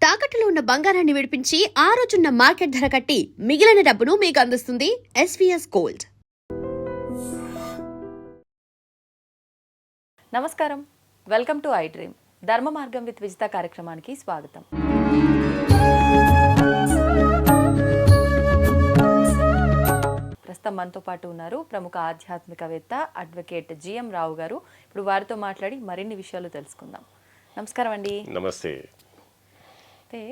తాకట్టులో ఉన్న బంగారాన్ని విడిపించి ఆ రోజున్న మార్కెట్ ధర కట్టి మిగిలిన డబ్బును మీకు అందిస్తుంది ఎస్వీఎస్ గోల్డ్. నమస్కారం, వెల్కమ్ టు ఐ డ్రీమ్. ధర్మ మార్గం విత్ విజిత కార్యక్రమానికి స్వాగతం. ప్రస్తుతం మనతో పాటు ఉన్నారు ప్రముఖ ఆధ్యాత్మికవేత్త అడ్వకేట్ జిఎం రావు గారు. ఇప్పుడు వారితో మాట్లాడి మరిన్ని విషయాలు తెలుసుకుందాం. నమస్కారం అండి. నమస్తే. అయితే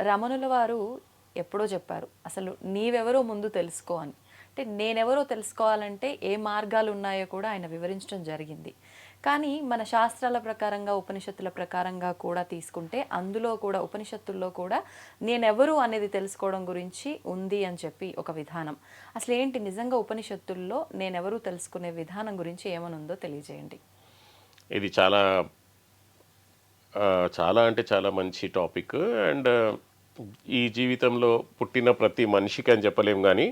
రమణుల వారు ఎప్పుడో చెప్పారు, అసలు నీవెవరో ముందు తెలుసుకో అని. అంటే నేనెవరో తెలుసుకోవాలంటే ఏ మార్గాలు ఉన్నాయో కూడా ఆయన వివరించడం జరిగింది. కానీ మన శాస్త్రాల ప్రకారంగా, ఉపనిషత్తుల ప్రకారంగా కూడా తీసుకుంటే అందులో కూడా, ఉపనిషత్తుల్లో కూడా నేనెవరు అనేది తెలుసుకోవడం గురించి ఉంది అని చెప్పి ఒక విధానం. అసలు ఏంటి నిజంగా ఉపనిషత్తుల్లో నేనెవరు తెలుసుకునే విధానం గురించి ఏమనుందో తెలియజేయండి. ఇది చాలా అంటే చాలా మంచి టాపిక్. అండ్ ఈ జీవితంలో పుట్టిన ప్రతి మనిషికి అని చెప్పలేం, కానీ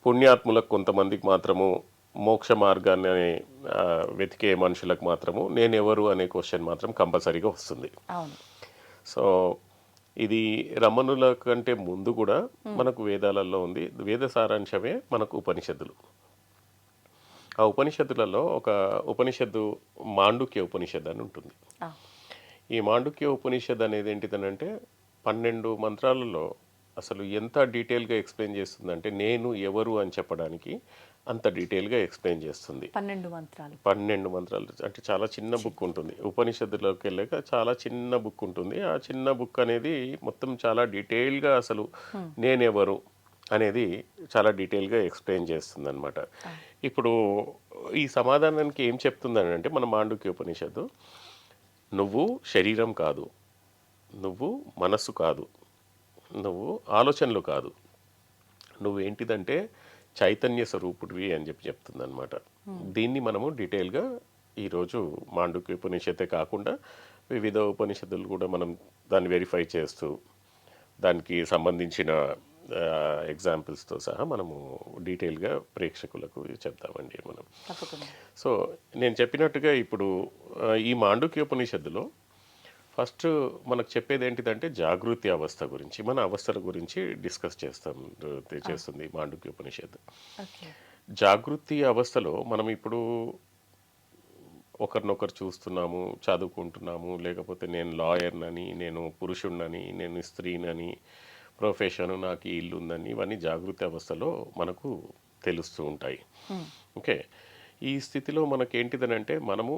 పుణ్యాత్ములకు కొంతమందికి మాత్రము, మోక్ష మార్గాన్ని వెతికే మనుషులకు మాత్రము నేనెవరు అనే క్వశ్చన్ మాత్రం కంపల్సరీగా వస్తుంది. సో ఇది రమణుల కంటే ముందు కూడా మనకు వేదాలలో ఉంది. వేద సారాంశమే మనకు ఉపనిషత్తులు. ఆ ఉపనిషత్తులలో ఒక ఉపనిషత్తు మాండుక్య ఉపనిషత్తు అని ఉంటుంది. ఈ మాండుక్య ఉపనిషత్ అనేది ఏంటిదనంటే 12 మంత్రాలలో అసలు ఎంత డీటెయిల్గా ఎక్స్ప్లెయిన్ చేస్తుందంటే, నేను ఎవరు అని చెప్పడానికి అంత డీటెయిల్గా ఎక్స్ప్లెయిన్ చేస్తుంది. 12 మంత్రాలు అంటే చాలా చిన్న బుక్ ఉంటుంది. ఉపనిషత్తులోకి వెళ్ళాక చాలా చిన్న బుక్ ఉంటుంది. ఆ చిన్న బుక్ అనేది మొత్తం చాలా డీటెయిల్గా అసలు నేనెవరు అనేది చాలా డీటెయిల్గా ఎక్స్ప్లెయిన్ చేస్తుంది అనమాట. ఇప్పుడు ఈ సమాధానానికి ఏం చెప్తుందని అంటే, మన మాండుక్య ఉపనిషత్తు, నువ్వు శరీరం కాదు, నువ్వు మనస్సు కాదు, నువ్వు ఆలోచనలు కాదు, నువ్వు ఏంటిదంటే చైతన్య స్వరూపుడివి అని చెప్తుంది అనమాట. దీన్ని మనము డీటెయిల్గా ఈరోజు మాండుక్య ఉపనిషత్తే కాకుండా వివిధ ఉపనిషత్తులు కూడా మనం దాన్ని వెరిఫై చేస్తూ దానికి సంబంధించిన ఎగ్జాంపుల్స్తో సహా మనము డీటెయిల్గా ప్రేక్షకులకు చెప్తామండి మనం. సో నేను చెప్పినట్టుగా ఇప్పుడు ఈ మాండుక్య ఉపనిషత్తులో ఫస్ట్ మనకు చెప్పేది ఏంటిదంటే జాగృతి అవస్థ గురించి, మన అవస్థల గురించి డిస్కస్ చేస్తుంది మాండుక్య ఉపనిషత్తు. జాగృతి అవస్థలో మనం ఇప్పుడు ఒకరినొకరు చూస్తున్నాము, చదువుకుంటున్నాము, లేకపోతే నేను లాయర్నని, నేను పురుషుడినని, నేను స్త్రీనని, ప్రొఫెషను, నాకు ఈ ఇల్లు ఉందని, ఇవన్నీ జాగృతి అవస్థలో మనకు తెలుస్తూ ఉంటాయి. ఓకే, ఈ స్థితిలో మనకేంటిదనంటే మనము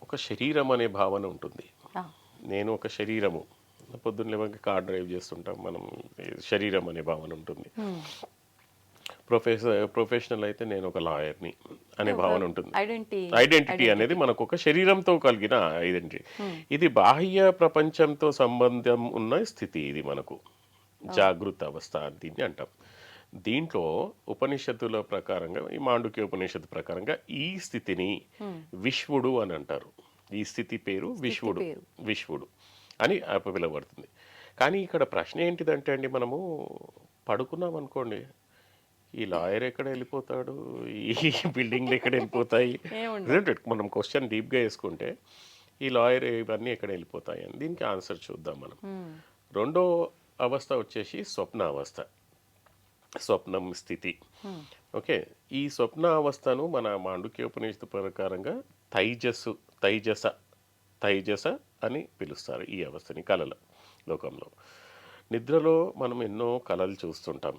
ఒక శరీరం అనే భావన ఉంటుంది. నేను ఒక శరీరము, పొద్దున్న లేవక కార్ డ్రైవ్ చేస్తుంటాం, మనం శరీరం అనే భావన ఉంటుంది. ప్రొఫెషనల్ అయితే నేను ఒక లాయర్ని అనే భావన ఉంటుంది. ఐడెంటిటీ అనేది మనకు ఒక శరీరంతో కలిగిన ఐడెంటిటీ. ఇది బాహ్య ప్రపంచంతో సంబంధం ఉన్న స్థితి. ఇది మనకు జాగృత అవస్థ అని దీన్ని అంటాం. దీంట్లో ఉపనిషత్తుల ప్రకారంగా, ఈ మాండుక్య ఉపనిషత్తు ప్రకారంగా ఈ స్థితిని విశ్వడు అని అంటారు. ఈ స్థితి పేరు విశ్వడు అని పిలువబడుతుంది. కానీ ఇక్కడ ప్రశ్న ఏంటిదంటే అండి, మనము పడుకున్నాం అనుకోండి, ఈ లాయర్ ఎక్కడ వెళ్ళిపోతాడు, ఈ బిల్డింగ్లు ఎక్కడ వెళ్ళిపోతాయి, మనం క్వశ్చన్ డీప్గా వేసుకుంటే ఈ లాయర్ ఇవన్నీ ఎక్కడ వెళ్ళిపోతాయి అని దీనికి ఆన్సర్ చూద్దాం మనం. రెండో అవస్థ వచ్చేసి స్వప్న అవస్థ, స్వప్నం స్థితి. ఓకే, ఈ స్వప్న అవస్థను మన మాండుక్య ఉపనిషత్తు ప్రకారంగా తైజస అని పిలుస్తారు. ఈ అవస్థని కళల లోకంలో, నిద్రలో మనం ఎన్నో కళలు చూస్తుంటాం.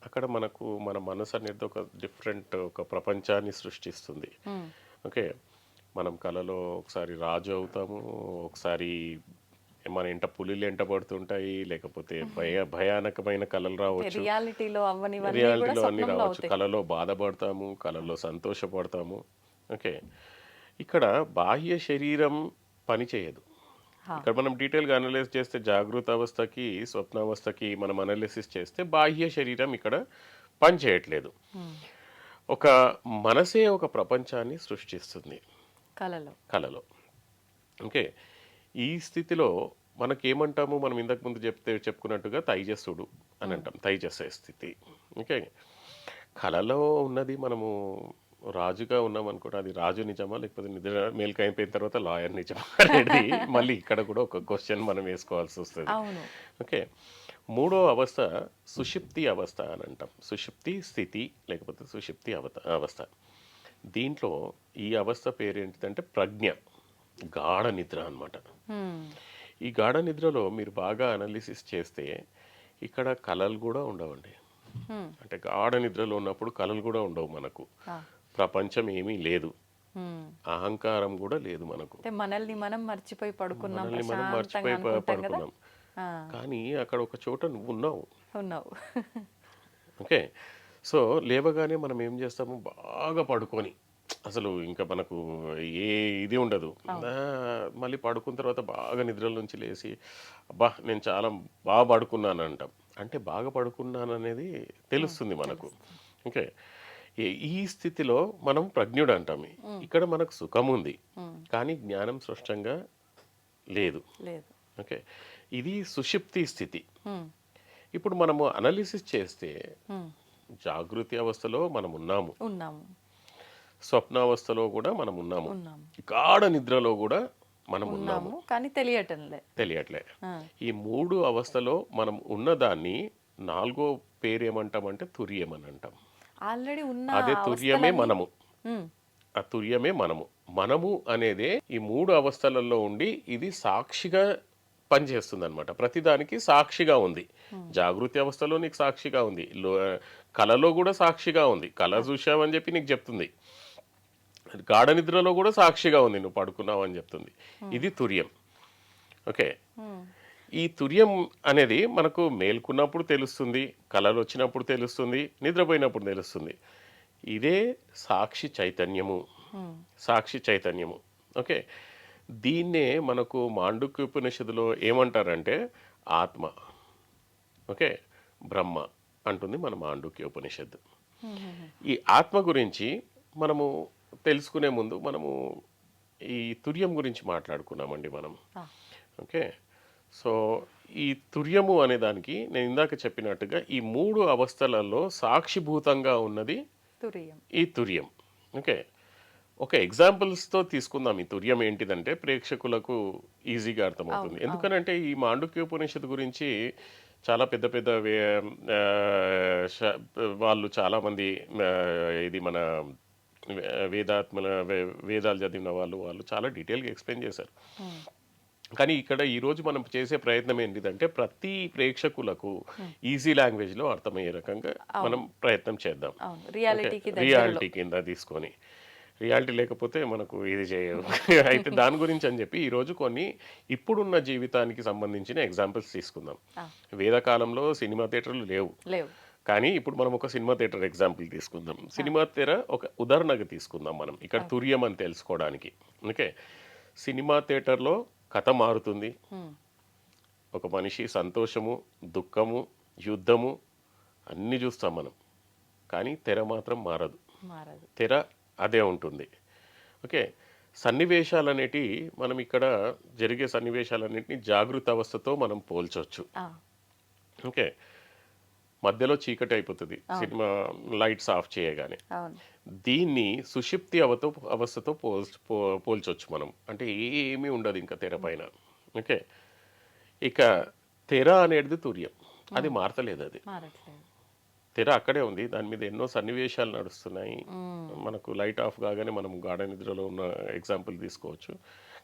అక్కడ మనకు మన మనసు అనేది ఒక డిఫరెంట్ ఒక ప్రపంచాన్ని సృష్టిస్తుంది. ఓకే, మనం కళలో ఒకసారి రాజు అవుతాము, ఒకసారి మన ఇంట పులిలు ఎంట పడుతుంటాయి, లేకపోతే భయానకమైన కళలు రావచ్చు, రియాలిటీలో అన్ని రావచ్చు. కళలో బాధపడతాము, కళలో సంతోషపడతాము. ఓకే, ఇక్కడ బాహ్య శరీరం పని చేయదు. ఇక్కడ మనం డీటెయిల్గా అనలైజ్ చేస్తే, జాగృత అవస్థకి స్వప్నావస్థకి మనం అనలిసిస్ చేస్తే బాహ్య శరీరం ఇక్కడ పని చేయట్లేదు. ఒక మనసే ఒక ప్రపంచాన్ని సృష్టిస్తుంది కళలో. ఓకే, ఈ స్థితిలో మనకేమంటాము, మనం ఇంతకుముందు చెప్పుకున్నట్టుగా తైజస్సుడు అని అంటాం, తైజస స్థితి. ఓకే, కళలో ఉన్నది మనము రాజుగా ఉన్నాం అనుకోండి, అది రాజు నిజమా లేకపోతే నిద్ర మేల్కి అయిపోయిన తర్వాత లాయర్ నిజమా అనేది మళ్ళీ ఇక్కడ కూడా ఒక క్వశ్చన్ మనం వేసుకోవాల్సి వస్తుంది. అవును. ఓకే, మూడో అవస్థ సుషుప్తి అవస్థ అని అంటాం. సుషుప్తి స్థితి లేకపోతే సుషుప్తి అవస్థ. దీంట్లో ఈ అవస్థ పేరు ఏంటిదంటే ప్రజ్ఞ, గాఢ నిద్ర అన్నమాట. ఈ గాఢ నిద్రలో మీరు బాగా అనాలిసిస్ చేస్తే ఇక్కడ కళలు కూడా ఉండవండి. అంటే గాఢ నిద్రలో ఉన్నప్పుడు కళలు కూడా ఉండవు మనకు. ప్రపంచం ఏమీ లేదు, అహంకారం కూడా లేదు మనకు. అంటే మనల్ని మనం మర్చిపోయి పడుకున్నాం, మనల్ని మనం ప్రశాంతంగా మర్చిపోయి అనుకుంటాం కదా. పడుకున్నాం. కానీ అక్కడ ఒక చోట నువ్వు ఉన్నావు. ఉన్నావు. ఓకే, సో లేవగానే మనం ఏం చేస్తాము, బాగా పడుకొని అసలు ఇంకా మనకు ఏ ఇది ఉండదు. మళ్ళీ పడుకున్న తర్వాత బాగా నిద్రల నుంచి లేచి అబ్బా నేను చాలా బాగా పడుకున్నాను అంటాం. అంటే బాగా పడుకున్నాను అనేది తెలుస్తుంది మనకు. ఓకే, ఈ స్థితిలో మనం ప్రజ్ఞుడు అంటాం. ఇక్కడ మనకు సుఖం ఉంది కానీ జ్ఞానం స్పష్టంగా లేదు. ఓకే, ఇది సుషుప్తి స్థితి. ఇప్పుడు మనము అనాలిసిస్ చేస్తే జాగృతి అవస్థలో మనం ఉన్నాము, స్వప్నావస్థలో కూడా మనం ఉన్నాము, గాఢ నిద్రలో కూడా మనం ఉన్నాము, కానీ తెలియట్లే. ఈ మూడు అవస్థలో మనం ఉన్నదాన్ని నాలుగో పేరు ఏమంటామంటే తుర్యం అని అంటాం. ఆల్రెడీ ఉన్న అదే తుర్యమే మనము. ఆ తుర్యమే మనము అనేదే ఈ మూడు అవస్థలలో ఉండి ఇది సాక్షిగా పనిచేస్తుంది అనమాట. ప్రతిదానికి సాక్షిగా ఉంది. జాగృతి అవస్థలో నీకు సాక్షిగా ఉంది, కళలో కూడా సాక్షిగా ఉంది. కళ చూసావని చెప్పి నీకు చెప్తుంది. గాఢ నిద్రలో కూడా సాక్షిగా ఉంది, నువ్వు పడుకున్నావు అని చెప్తుంది. ఇది తుర్యం. ఓకే, ఈ తుర్యం అనేది మనకు మేల్కున్నప్పుడు తెలుస్తుంది, కళలు వచ్చినప్పుడు తెలుస్తుంది, నిద్రపోయినప్పుడు తెలుస్తుంది. ఇదే సాక్షి చైతన్యము. ఓకే, దీన్నే మనకు మాండుక్య ఉపనిషత్తులో ఏమంటారంటే ఆత్మ. ఓకే, బ్రహ్మ అంటుంది మన మాండుక్య ఉపనిషత్తు. ఈ ఆత్మ గురించి మనము తెలుసుకునే ముందు మనము ఈ తుర్యం గురించి మాట్లాడుకున్నామండి మనం. ఓకే, సో ఈ తుర్యము అనే దానికి నేను ఇందాక చెప్పినట్టుగా ఈ మూడు అవస్థలలో సాక్షిభూతంగా ఉన్నది ఈ తుర్యం. ఓకే, ఒక ఎగ్జాంపుల్స్తో తీసుకుందాం. ఈ తుర్యం ఏంటిదంటే ప్రేక్షకులకు ఈజీగా అర్థమవుతుంది. ఎందుకనంటే ఈ మాండుక్యోపనిషత్తు గురించి చాలా పెద్ద పెద్ద వాళ్ళు చాలామంది ఇది మన వేదాలు చదివిన వాళ్ళు చాలా డీటెయిల్గా ఎక్స్ప్లెయిన్ చేశారు. కానీ ఇక్కడ ఈరోజు మనం చేసే ప్రయత్నం ఏంటిదంటే ప్రతి ప్రేక్షకులకు ఈజీ లాంగ్వేజ్లో అర్థమయ్యే రకంగా మనం ప్రయత్నం చేద్దాం. రియాలిటీ కింద తీసుకొని, రియాలిటీ లేకపోతే మనకు ఇది చేయదు. అయితే దాని గురించి అని చెప్పి ఈరోజు కొన్ని ఇప్పుడున్న జీవితానికి సంబంధించిన ఎగ్జాంపుల్స్ తీసుకుందాం. వేదకాలంలో సినిమా థియేటర్లు లేవు, కానీ ఇప్పుడు మనం ఒక సినిమా థియేటర్ ఎగ్జాంపుల్ తీసుకుందాం. సినిమా తెర ఒక ఉదాహరణగా తీసుకుందాం మనం ఇక్కడ తుర్యం అని తెలుసుకోవడానికి. ఓకే, సినిమా థియేటర్లో కథ మారుతుంది. ఒక మనిషి సంతోషము, దుఃఖము, యుద్ధము అన్నీ చూస్తాం మనం, కానీ తెర మాత్రం మారదు. తెర అదే ఉంటుంది. ఓకే, సన్నివేశాలనేటి మనం ఇక్కడ జరిగే సన్నివేశాలన్నిటిని జాగృత అవస్థతో మనం పోల్చవచ్చు. ఓకే, మధ్యలో చీకటి అయిపోతుంది సినిమా లైట్స్ ఆఫ్ చేయగానే. దీన్ని సుషుప్తి అవస్థతో పోల్చొచ్చు మనం. అంటే ఏమీ ఉండదు ఇంకా తెర పైన. ఓకే, ఇక తెర అనేది తుర్యం, అది మారతలేదు. అది తెర అక్కడే ఉంది, దాని మీద ఎన్నో సన్నివేశాలు నడుస్తున్నాయి. మనకు లైట్ ఆఫ్ కాగానే మనం గాఢ నిద్రలో ఉన్న ఎగ్జాంపుల్ తీసుకోవచ్చు,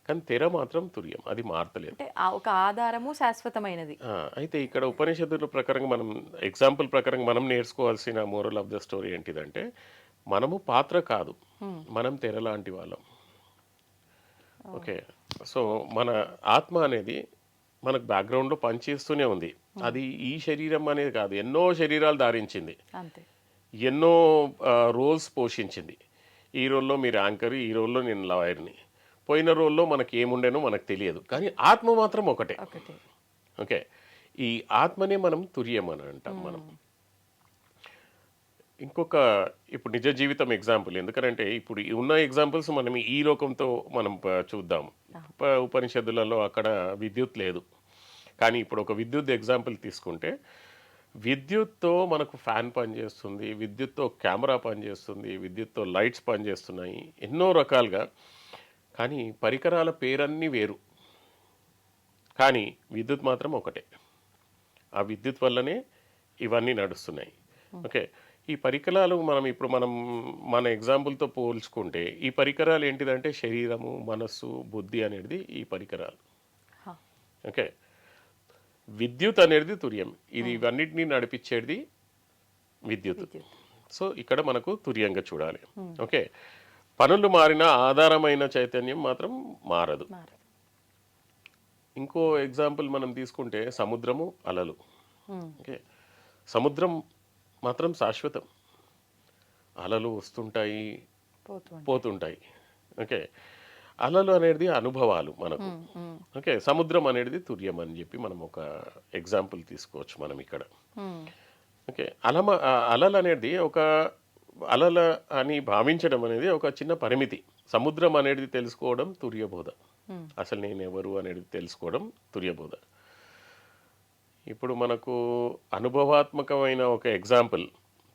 కానీ తెర మాత్రం తుర్యం, అది మారతలేదు. ఒక ఆధారము శాశ్వతమైనది. అయితే ఇక్కడ ఉపనిషత్తుల ప్రకారంగా మనం ఎగ్జాంపుల్ ప్రకారంగా మనం నేర్చుకోవాల్సిన మోరల్ ఆఫ్ ద స్టోరీ ఏంటిదంటే మనము పాత్ర కాదు, మనం తెర లాంటి వాళ్ళం. ఓకే, సో మన ఆత్మ అనేది మనకు బ్యాక్గ్రౌండ్లో పనిచేస్తూనే ఉంది. అది ఈ శరీరం అనేది కాదు, ఎన్నో శరీరాలు ధారించింది, ఎన్నో రోల్స్ పోషించింది. ఈ రోల్లో మీరు యాంకర్, ఈ రోల్లో నేను లాయర్ని, పోయిన రోల్లో మనకి ఏముండేనో మనకు తెలియదు, కానీ ఆత్మ మాత్రం ఒకటే. ఓకే, ఈ ఆత్మనే మనం తుర్యం అని అంటాం మనం. ఇంకొక ఇప్పుడు నిజ జీవితం ఎగ్జాంపుల్, ఎందుకంటే ఇప్పుడు ఉన్న ఎగ్జాంపుల్స్ మనం ఈ లోకంతో మనం చూద్దాం. ఉపనిషత్తులలో అక్కడ విద్యుత్ లేదు, కానీ ఇప్పుడు ఒక విద్యుత్ ఎగ్జాంపుల్ తీసుకుంటే విద్యుత్తో మనకు ఫ్యాన్ పనిచేస్తుంది, విద్యుత్తో కెమెరా పనిచేస్తుంది, విద్యుత్తో లైట్స్ పనిచేస్తున్నాయి, ఎన్నో రకాలుగా. కానీ పరికరాల పేరన్నీ వేరు, కానీ విద్యుత్ మాత్రం ఒకటే. ఆ విద్యుత్ వల్లనే ఇవన్నీ నడుస్తున్నాయి. ఓకే, ఈ పరికరాలు మనం మన ఎగ్జాంపుల్తో పోల్చుకుంటే ఈ పరికరాలు ఏంటిదంటే శరీరము, మనస్సు, బుద్ధి అనేది ఈ పరికరాలు. ఓకే, విద్యుత్ అనేది తుర్యం, ఇది ఇవన్నిటినీ నడిపించేది విద్యుత్. సో ఇక్కడ మనకు తుర్యంగా చూడాలి. ఓకే, పనులు మారిన ఆధారమైన చైతన్యం మాత్రం మారదు. ఇంకో ఎగ్జాంపుల్ మనం తీసుకుంటే సముద్రము, అలలు. ఓకే, సముద్రం మాత్రం శాశ్వతం, అలలు వస్తుంటాయి పోతుంటాయి. ఓకే, అలలు అనేది అనుభవాలు మనకు. ఓకే, సముద్రం అనేది తుర్యం అని చెప్పి మనం ఒక ఎగ్జాంపుల్ తీసుకోవచ్చు మనం ఇక్కడ. ఓకే, అలలు అనేది అలల అని భావించడం అనేది ఒక చిన్న పరిమితి. సముద్రం అనేది తెలుసుకోవడం తుర్యబోధ, అసలు నేను ఎవరు అనేది తెలుసుకోవడం తుర్యబోధ. ఇప్పుడు మనకు అనుభవాత్మకమైన ఒక ఎగ్జాంపుల్,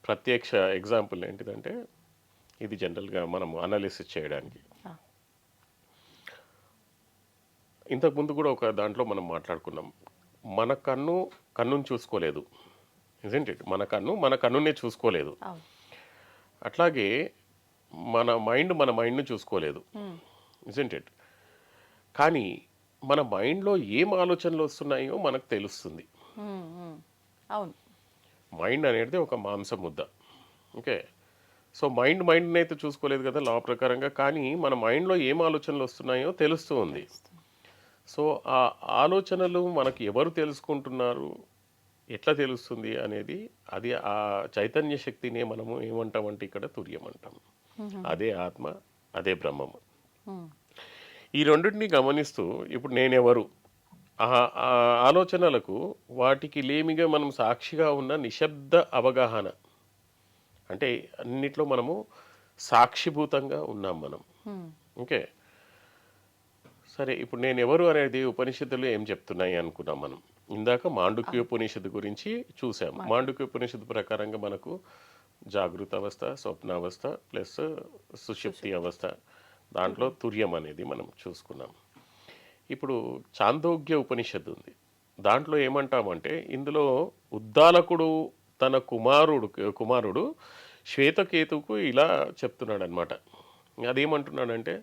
ప్రత్యక్ష ఎగ్జాంపుల్ ఏంటిదంటే ఇది జనరల్గా మనము అనాలిసిస్ చేయడానికి. ఇంతకుముందు కూడా ఒక దాంట్లో మనం మాట్లాడుకున్నాం, మన కన్నుని చూసుకోలేదు, ఇజంట్ ఇట్? మన కన్నునే చూసుకోలేదు. అట్లాగే మన మైండ్ను చూసుకోలేదు, ఇజంట్ ఇట్? కానీ మన మైండ్లో ఏం ఆలోచనలు వస్తున్నాయో మనకు తెలుస్తుంది. అవును, మైండ్ అనేది ఒక మాంస ముద్ద. ఓకే, సో మైండ్ని అయితే చూసుకోలేదు కదా లా ప్రకారంగా, కానీ మన మైండ్లో ఏం ఆలోచనలు వస్తున్నాయో తెలుస్తూ ఉంది. సో ఆ ఆలోచనలు మనకు ఎవరు తెలుసుకుంటున్నారు, ఎట్లా తెలుస్తుంది అనేది, అది ఆ చైతన్య శక్తినే మనము ఏమంటామంటే ఇక్కడ తుర్యం అంటాం. అదే ఆత్మ, అదే బ్రహ్మము. ఈ రెండింటిని గమనిస్తూ ఇప్పుడు నేనెవరు, ఆ ఆలోచనలకు వాటికి లేమిగా మనం సాక్షిగా ఉన్న నిశ్శబ్ద అవగాహన, అంటే అన్నిట్లో మనము సాక్షిభూతంగా ఉన్నాం మనం. ఓకే, సరే, ఇప్పుడు నేను ఎవరు అనేది ఉపనిషత్తులు ఏం చెప్తున్నాయి అనుకున్నాం మనం. ఇందాక మాండుక్యోపనిషత్తు గురించి చూసాం. మాండుక్యోపనిషత్తు ప్రకారంగా మనకు జాగృత అవస్థ, స్వప్నావస్థ ప్లస్ సుషుప్తి అవస్థ, దాంట్లో తుర్యం అనేది మనం చూసుకున్నాం. ఇప్పుడు చాందోగ్య ఉపనిషత్తు ఉంది, దాంట్లో ఏమంటామంటే ఇందులో ఉద్దాలకుడు తన కుమారుడు శ్వేతకేతుకు ఇలా చెప్తున్నాడు అనమాట. అదేమంటున్నాడంటే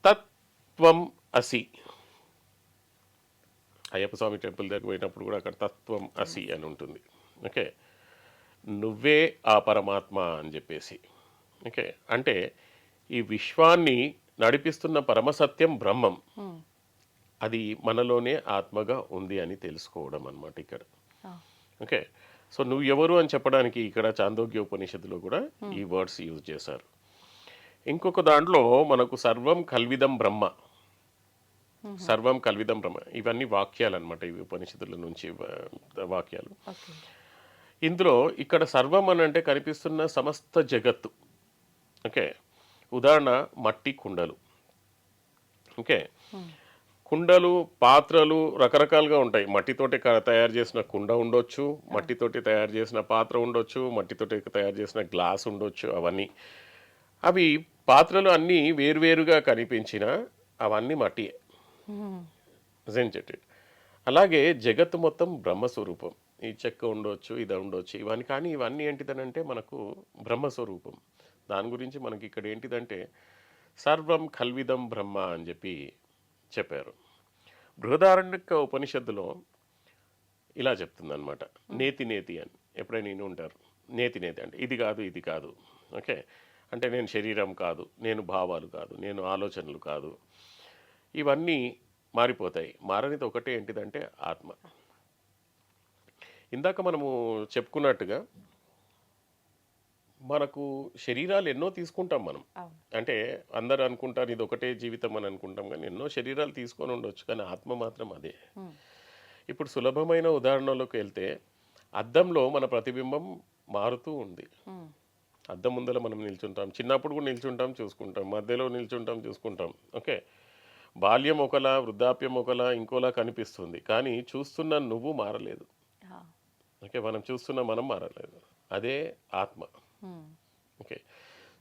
తత్వం అసి. అయ్యప్ప స్వామి టెంపుల్ దగ్గర పోయినప్పుడు కూడా అక్కడ తత్వం అసి అని ఉంటుంది. ఓకే, నువ్వే ఆ పరమాత్మ అని చెప్పేసి. ఓకే, అంటే ఈ విశ్వాన్ని నడిపిస్తున్న పరమసత్యం బ్రహ్మం, అది మనలోనే ఆత్మగా ఉంది అని తెలుసుకోవడం అన్నమాట ఇక్కడ. ఓకే, సో నువ్వు ఎవరు అని చెప్పడానికి ఇక్కడ చాందోగ్య ఉపనిషత్తులో కూడా ఈ వర్డ్స్ యూజ్ చేశారు. ఇంకొక దాంట్లో మనకు సర్వం కల్విదం బ్రహ్మ, సర్వం కల్విదం బ్రహ్మ, ఇవన్నీ వాక్యాలు అనమాట, ఇవి ఉపనిషత్తుల నుంచి వాక్యాలు. ఇందులో ఇక్కడ సర్వం అని అంటే కనిపిస్తున్న సమస్త జగత్తు. ఓకే, ఉదాహరణ మట్టి కుండలు. ఓకే, కుండలు, పాత్రలు రకరకాలుగా ఉంటాయి. మట్టితోటి తయారు చేసిన కుండ ఉండొచ్చు, మట్టితోటి తయారు చేసిన పాత్ర ఉండొచ్చు, మట్టితోటి తయారు చేసిన గ్లాస్ ఉండొచ్చు. అవి పాత్రలు అన్నీ వేరువేరుగా కనిపించిన అవన్నీ మట్టియే. అలాగే జగత్తు మొత్తం బ్రహ్మస్వరూపం. ఈ చెక్క ఉండొచ్చు, ఇది ఉండొచ్చు, ఇవన్నీ. కానీ ఇవన్నీ ఏంటిదనంటే మనకు బ్రహ్మస్వరూపం. దాని గురించి మనకి ఇక్కడ ఏంటిదంటే సర్వం కల్విదం బ్రహ్మ అని చెప్పి చెప్పారు. బృహదారణ్యక ఉపనిషత్తులో ఇలా చెప్తుంది అనమాట, నేతి నేతి అని. ఎప్పుడైనా నేను ఉంటారు నేతి నేతి అంటే ఇది కాదు. ఓకే, అంటే నేను శరీరం కాదు, నేను భావాలు కాదు, నేను ఆలోచనలు కాదు, ఇవన్నీ మారిపోతాయి. మారనిది ఒకటే ఏంటిదంటే ఆత్మ. ఇందాక మనము చెప్పుకున్నట్టుగా మనకు శరీరాలు ఎన్నో తీసుకుంటాం మనం. అంటే అందరు అనుకుంటారు ఇది ఒకటే జీవితం అని అనుకుంటాం, కానీ ఎన్నో శరీరాలు తీసుకొని ఉండొచ్చు, కానీ ఆత్మ మాత్రం అదే. ఇప్పుడు సులభమైన ఉదాహరణలోకి వెళ్తే అద్దంలో మన ప్రతిబింబం మారుతూ ఉంది. అద్దం ముందర మనం నిల్చుంటాం, చిన్నప్పుడు కూడా నిల్చుంటాం, చూసుకుంటాం, మధ్యలో నిల్చుంటాం, చూసుకుంటాం. ఓకే, బాల్యం ఒకలా, వృద్ధాప్యం ఒకలా, ఇంకోలా కనిపిస్తుంది, కానీ చూస్తున్న నువ్వు మారలేదు. ఓకే, మనం చూస్తున్న మనం మారలేదు, అదే ఆత్మ. హ్మ్. ఓకే,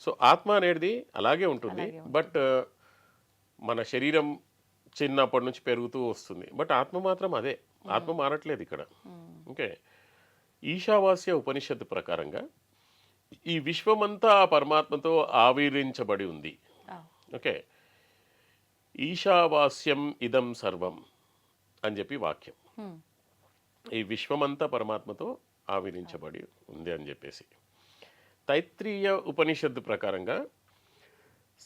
సో ఆత్మ అనేది అలాగే ఉంటుంది, అలాగే బట్ మన శరీరం చిన్నప్పటి నుంచి పెరుగుతూ వస్తుంది, బట్ ఆత్మ మాత్రం అదే, ఆత్మ మారట్లేదు ఇక్కడ. ఓకే, ఈశావాస్య ఉపనిషత్తు ప్రకారంగా ఈ విశ్వమంతా ఆ పరమాత్మతో ఆవిరించబడి ఉంది. ఆ. ఓకే, ఈశావాస్యం ఇదం సర్వం అని చెప్పి వాక్యం. హ్మ్. ఈ విశ్వమంతా పరమాత్మతో ఆవిరించబడి ఉంది అని చెప్పేసి. తైత్రీయ ఉపనిషత్తు ప్రకారంగా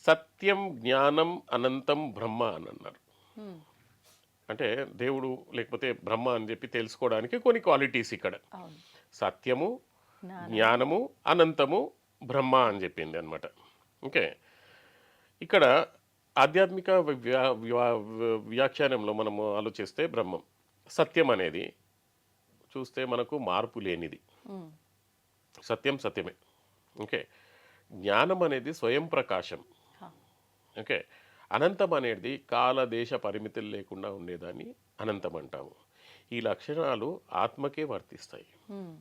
సత్యం జ్ఞానం అనంతం బ్రహ్మ అని అన్నారు. హ్మ్. అంటే దేవుడు లేకపోతే బ్రహ్మ అని చెప్పి తెలుసుకోవడానికి కొన్ని క్వాలిటీస్ ఇక్కడ. అవును. సత్యము, జ్ఞానం. జ్ఞానము, అనంతము, బ్రహ్మ అని చెప్పింది అనమాట. ఓకే, ఇక్కడ ఆధ్యాత్మిక వ్యాఖ్యానంలో మనము ఆలోచిస్తే బ్రహ్మం, సత్యం అనేది చూస్తే మనకు మార్పు లేనిది, హ్మ్. సత్యం సత్యమే. ఓకే, జ్ఞానం అనేది స్వయం ప్రకాశం. హా. ఓకే, అనంతం అనేది కాల దేశ పరిమితులు లేకుండా ఉండేదాన్ని అనంతం అంటాము. ఈ లక్షణాలు ఆత్మకే వర్తిస్తాయి. హ్మ్.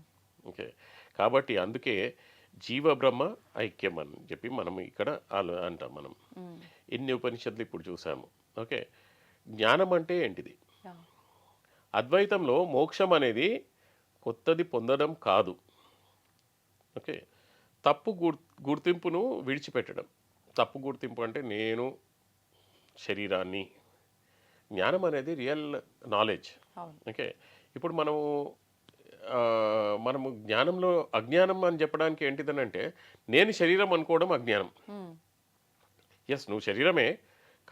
ఓకే, కాబట్టి అందుకే జీవ బ్రహ్మ ఐక్యం అని చెప్పి మనం ఇక్కడ అంటాం. మనం ఎన్ని ఉపనిషత్తులు ఇప్పుడు చూసాము. ఓకే, జ్ఞానం అంటే ఏంటిది? యా. అద్వైతంలో మోక్షం అనేది కొత్తది పొందడం కాదు. ఓకే, తప్పు గుర్తింపును విడిచిపెట్టడం. తప్పు గుర్తింపు అంటే నేను శరీరాన్ని. జ్ఞానం అనేది రియల్ నాలెడ్జ్. అవును. ఓకే, ఇప్పుడు మనము జ్ఞానంలో అజ్ఞానం అని చెప్పడానికి ఏంటిదనంటే నేను శరీరం అనుకోవడం అజ్ఞానం. హ్మ్. ఎస్, నువ్వు శరీరమే,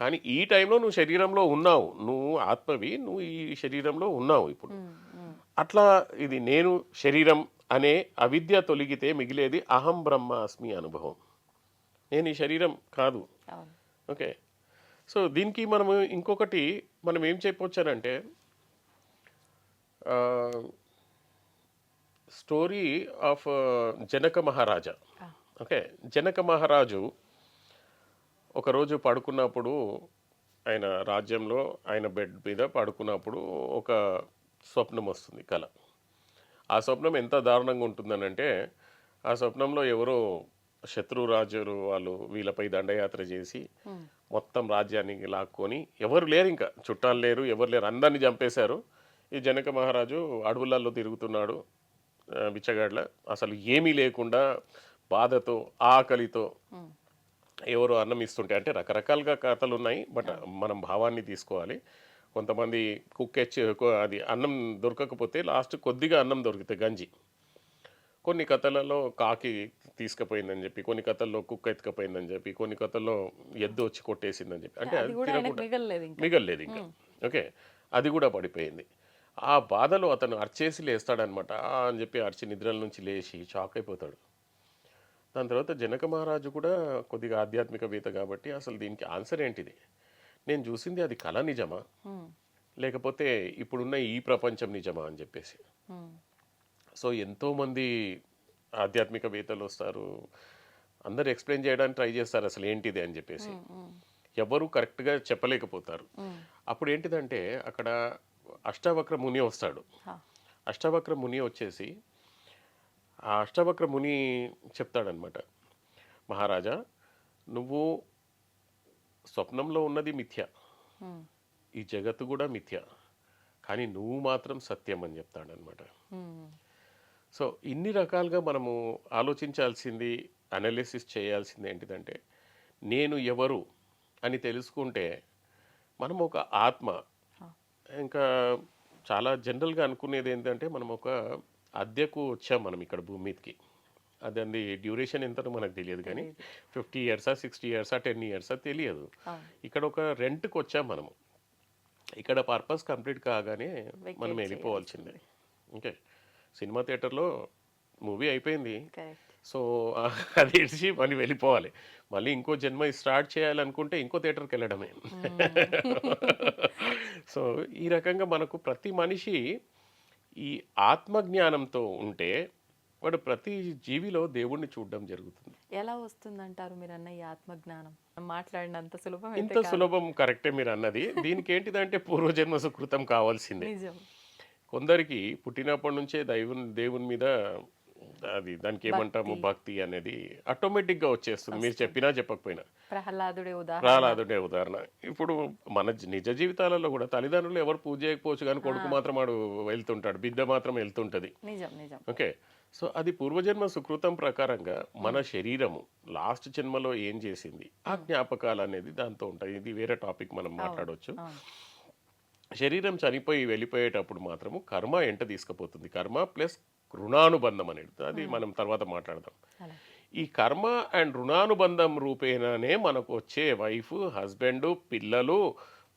కానీ ఈ టైంలో నువ్వు శరీరంలో ఉన్నావు, నువ్వు ఆత్మవి, నువ్వు ఈ శరీరంలో ఉన్నావు ఇప్పుడు. హ్మ్. హ్మ్. అట్లా ఇది నేను శరీరం అనే అవిద్య తొలగితే మిగిలేది అహం బ్రహ్మాస్మి అనుభవం. నేను ఈ శరీరం కాదు. అవును. ఓకే, సో దీనికి మనము ఇంకొకటి మనం ఏం చెప్పొచ్చానంటే స్టోరీ ఆఫ్ జనక మహారాజా. ఆ. ఓకే, జనక మహారాజు ఒకరోజు పడుకున్నప్పుడు, ఆయన రాజ్యంలో ఆయన బెడ్ మీద పడుకున్నప్పుడు ఒక స్వప్నం వస్తుంది, కల. ఆ స్వప్నం ఎంత దారుణంగా ఉంటుందనంటే, ఆ స్వప్నంలో ఎవరో శత్రురాజులు వాళ్ళు వీళ్ళపై దండయాత్ర చేసి మొత్తం రాజ్యాన్ని లాక్కొని, ఎవరు లేరు, ఇంకా చుట్టాలు లేరు, ఎవరు లేరు, అందరినీ చంపేశారు. ఈ జనక మహారాజు అడవులలో తిరుగుతున్నాడు, బిచ్చగాడ్ల, అసలు ఏమీ లేకుండా బాధతో ఆకలితో. ఎవరు అన్నం ఇస్తుంటే, అంటే రకరకాలుగా కథలు ఉన్నాయి, బట్ మనం భావాన్ని తీసుకోవాలి. కొంతమంది అది అన్నం దొరకకపోతే లాస్ట్ కొద్దిగా అన్నం దొరికితే గంజి. కొన్ని కథలలో కాకి తీసుకుపోయిందని చెప్పి, కొన్ని కథల్లో కుక్క ఎత్తుకపోయిందని చెప్పి, కొన్ని కథల్లో ఎద్దు వచ్చి కొట్టేసిందని చెప్పి, అంటే అది అది కూడా ఆయనకు తినకుండా మిగలలేదు ఇంకా. మిగల్లేదు ఇంకా. ఓకే, అది కూడా పడిపోయింది. ఆ బాధలో అతను అర్చేసి లేస్తాడనమాట. అని చెప్పి అర్చి నిద్రల నుంచి లేచి షాక్ అయిపోతాడు. దాని తర్వాత జనక మహారాజు కూడా కొద్దిగా ఆధ్యాత్మికవేత్త కాబట్టి అసలు దీనికి ఆన్సర్ ఏంటిది, నేను చూసింది అది కళ నిజమా, లేకపోతే ఇప్పుడున్న ఈ ప్రపంచం నిజమా అని చెప్పేసి. సో ఎంతోమంది ఆధ్యాత్మికవేత్తలు వస్తారు, అందరు ఎక్స్ప్లెయిన్ చేయడానికి ట్రై చేస్తారు అసలు ఏంటిది అని చెప్పేసి. ఎవరు కరెక్ట్గా చెప్పలేకపోతారు. అప్పుడు ఏంటిదంటే అక్కడ అష్టావక్ర ముని వస్తాడు. అష్టావక్ర ముని వచ్చేసి ఆ అష్టావక్ర ముని చెప్తాడనమాట, మహారాజా నువ్వు స్వప్నంలో ఉన్నది మిథ్య, ఈ జగత్తు కూడా మిథ్య, కానీ నువ్వు మాత్రం సత్యం అని చెప్తాడనమాట. సో ఇన్ని రకాలుగా మనము ఆలోచించాల్సింది, అనాలిసిస్ చేయాల్సింది ఏంటిదంటే, నేను ఎవరు అని తెలుసుకుంటే మనం ఒక ఆత్మ. ఇంకా చాలా జనరల్గా అనుకునేది ఏంటంటే, మనం ఒక అద్దెకు వచ్చాం మనం ఇక్కడ భూమి మీదకి. అదండి డ్యూరేషన్ ఎంతనో మనకు తెలియదు, కానీ 50 ఇయర్సా 60 ఇయర్సా 10 ఇయర్సా తెలియదు. ఇక్కడ ఒక రెంట్కి వచ్చాం మనము. ఇక్కడ పర్పస్ కంప్లీట్ కాగానే మనం వెళ్ళిపోవాల్సిందే. ఓకే, సినిమా థియేటర్లో మూవీ అయిపోయింది, సో అది ఇడిచి మళ్ళీ వెళ్ళిపోవాలి. మళ్ళీ ఇంకో జన్మ స్టార్ట్ చేయాలనుకుంటే ఇంకో థియేటర్కి వెళ్ళడమే. సో ఈ రకంగా మనకు ప్రతి మనిషి ఈ ఆత్మజ్ఞానంతో ఉంటే వాడు ప్రతి జీవిలో దేవుణ్ణి చూడడం జరుగుతుంది. ఎలా వస్తుందంటారు మీరు అన్న ఈ ఆత్మజ్ఞానం? మాట్లాడినంత సులభం ఇంత సులభం కరెక్టే మీరు అన్నది. దీనికి ఏంటిదంటే పూర్వజన్మ సుకృతం కావాల్సిందే. నిజం. కొందరికి పుట్టినప్పటి నుంచే దేవుని మీద అది దానికి ఏమంటాము భక్తి అనేది ఆటోమేటిక్గా వచ్చేస్తుంది, మీరు చెప్పినా చెప్పకపోయినా. ప్రహ్లాదుడే ఉదాహరణ. ఇప్పుడు మన నిజ జీవితాలలో కూడా తల్లిదండ్రులు ఎవరు పూజ చేయకపోవచ్చు, కానీ కొడుకు మాత్రం వాడు వెళ్తుంటాడు, బిడ్డ మాత్రం వెళ్తుంటది. ఓకే, సో అది పూర్వజన్మ సుకృతం ప్రకారంగా మన శరీరము లాస్ట్ జన్మలో ఏం చేసింది ఆ జ్ఞాపకాలు అనేది దాంతో ఉంటాయి. ఇది వేరే టాపిక్, మనం మాట్లాడవచ్చు. శరీరం చనిపోయి వెళ్ళిపోయేటప్పుడు మాత్రము కర్మ ఎంట తీసుకుపోతుంది. కర్మ ప్లస్ రుణానుబంధం అనేది, అది మనం తర్వాత మాట్లాడదాం. ఈ కర్మ అండ్ రుణానుబంధం రూపేణనే మనకు వచ్చే వైఫ్, హస్బెండ్, పిల్లలు,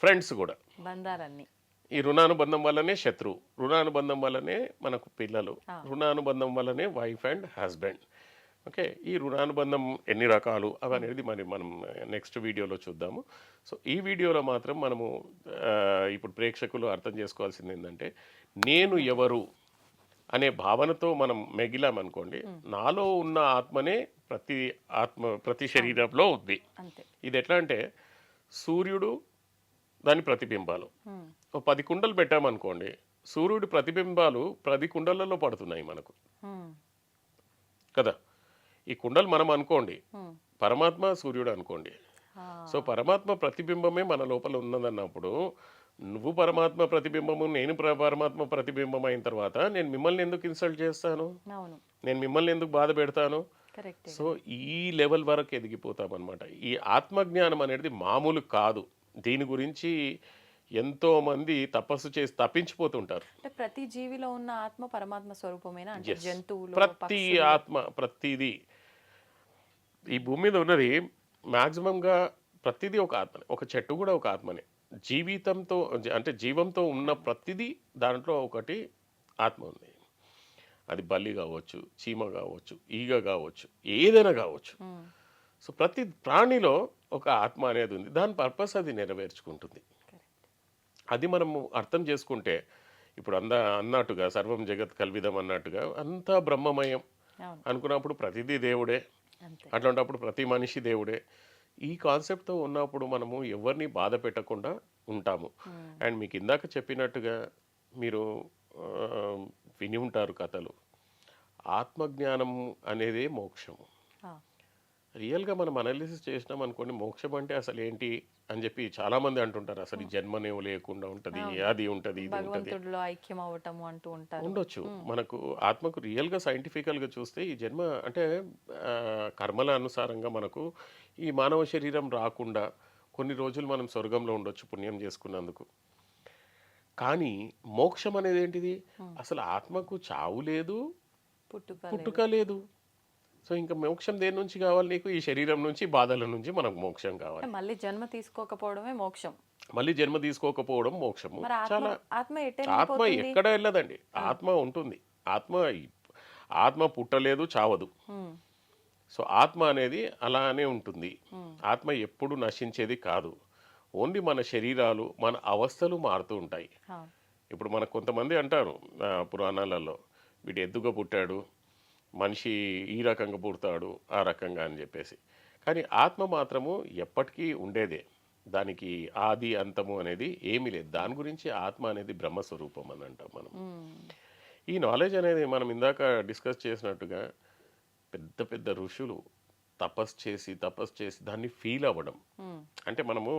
ఫ్రెండ్స్ కూడా బంధాలన్నీ ఈ రుణానుబంధం వల్లనే శత్రువు, రుణానుబంధం వల్లనే మనకు పిల్లలు, రుణానుబంధం వల్లనే వైఫ్ అండ్ హస్బెండ్. ఓకే, ఈ రుణానుబంధం ఎన్ని రకాలు అవనేది మనం నెక్స్ట్ వీడియోలో చూద్దాము. సో ఈ వీడియోలో మాత్రం మనము ఇప్పుడు ప్రేక్షకులు అర్థం చేసుకోవాల్సింది ఏంటంటే, నేను ఎవరు అనే భావనతో మనం మెగిలామనుకోండి, నాలో ఉన్న ఆత్మనే ప్రతి శరీరంలో ఉంది. ఇది ఎట్లా అంటే, సూర్యుడు దాని ప్రతిబింబాలు, 10 కుండలు పెట్టామనుకోండి, సూర్యుడి ప్రతిబింబాలు 10 కుండలలో పడుతున్నాయి మనకు కదా. ఈ కుండలు మనం అనుకోండి, పరమాత్మ సూర్యుడు అనుకోండి. సో పరమాత్మ ప్రతిబింబమే మన లోపల ఉన్నదన్నప్పుడు, నువ్వు పరమాత్మ ప్రతిబింబము, నేను పరమాత్మ ప్రతిబింబం అయిన తర్వాత నేను మిమ్మల్ని ఎందుకు ఇన్సల్ట్ చేస్తాను, నేను మిమ్మల్ని ఎందుకు బాధ పెడతాను? సో ఈ లెవెల్ వరకు ఎదిగిపోతామన్నమాట. ఈ ఆత్మజ్ఞానం అనేది మామూలు కాదు. దీని గురించి ఎంతో మంది తపస్సు చేసి తప్పించిపోతుంటారు. ప్రతి జీవిలో ఉన్న ఆత్మ పరమాత్మ స్వరూపమేనా? అంటే జంతువులు, ప్రతి ఆత్మ, ప్రతిది ఈ భూమి మీద ఉన్నది మ్యాక్సిమంగా ప్రతిదీ ఒక ఆత్మనే. ఒక చెట్టు కూడా ఒక ఆత్మనే. జీవితంతో అంటే జీవంతో ఉన్న ప్రతిదీ దాంట్లో ఒకటి ఆత్మ ఉంది. అది బల్లి కావచ్చు, చీమ కావచ్చు, ఈగ కావచ్చు, ఏదైనా కావచ్చు. సో ప్రతి ప్రాణిలో ఒక ఆత్మ అనేది ఉంది. దాని పర్పస్ అది నెరవేర్చుకుంటుంది. అది మనము అర్థం చేసుకుంటే, ఇప్పుడు అన్నట్టుగా సర్వం జగత్ కల్విదం అన్నట్టుగా అంతా బ్రహ్మమయం అనుకున్నప్పుడు ప్రతిదీ దేవుడే. అట్లాంటప్పుడు ప్రతి మనిషి దేవుడే. ఈ కాన్సెప్ట్తో ఉన్నప్పుడు మనము ఎవరిని బాధ పెట్టకుండా ఉంటాము. అండ్ మీకు ఇందాక చెప్పినట్టుగా మీరు విని ఉంటారు కథలు, ఆత్మజ్ఞానం అనేదే మోక్షము. రియల్గా మనం అనాలిసిస్ చేసినాం అనుకోండి, మోక్షం అంటే అసలు ఏంటి అని చెప్పి చాలా మంది అంటుంటారు. అసలు ఈ జన్మనే లేకుండా ఉంటుంది, అది ఉంటుంది, ఇది ఉంటుంది, ఐక్యం అవటము అంటూ ఉంటారు. ఉండొచ్చు. మనకు ఆత్మకు రియల్గా సైంటిఫికల్గా చూస్తే ఈ జన్మ అంటే కర్మల అనుసారంగా మనకు ఈ మానవ శరీరం రాకుండా కొన్ని రోజులు మనం స్వర్గంలో ఉండొచ్చు పుణ్యం చేసుకున్నందుకు. కానీ మోక్షం అనేది ఏంటిది? అసలు ఆత్మకు చావు లేదు, పుట్టుక లేదు. సో ఇంకా మోక్షం దేని నుంచి కావాలి నీకు? ఈ శరీరం నుంచి, బాధల నుంచి మనకు మోక్షం కావాలి. మళ్ళీ జన్మ తీసుకోకపోవడమే మోక్షం. మళ్ళీ జన్మ తీసుకోకపోవడం మోక్షము. చాలా ఆత్మ ఎక్కడ వెళ్ళదండి, ఆత్మ ఉంటుంది. ఆత్మ పుట్టలేదు, చావదు. సో ఆత్మ అనేది అలానే ఉంటుంది. ఆత్మ ఎప్పుడు నశించేది కాదు. ఓన్లీ మన శరీరాలు, మన అవస్థలు మారుతూ ఉంటాయి. ఇప్పుడు మనకు కొంతమంది అంటారు పురాణాలలో, వీడు ఎద్దుగా పుట్టాడు, మనిషి ఈ రకంగా పుడతాడు, ఆ రకంగా అని చెప్పేసి. కానీ ఆత్మ మాత్రము ఎప్పటికీ ఉండేదే. దానికి ఆది అంతము అనేది ఏమీ లేదు. దాని గురించి ఆత్మ అనేది బ్రహ్మస్వరూపం అని అంటాం మనం. ఈ నాలెడ్జ్ అనేది మనం ఇందాక డిస్కస్ చేసినట్టుగా పెద్ద పెద్ద ఋషులు తపస్సు చేసి దాన్ని ఫీల్ అవ్వడం. అంటే మనము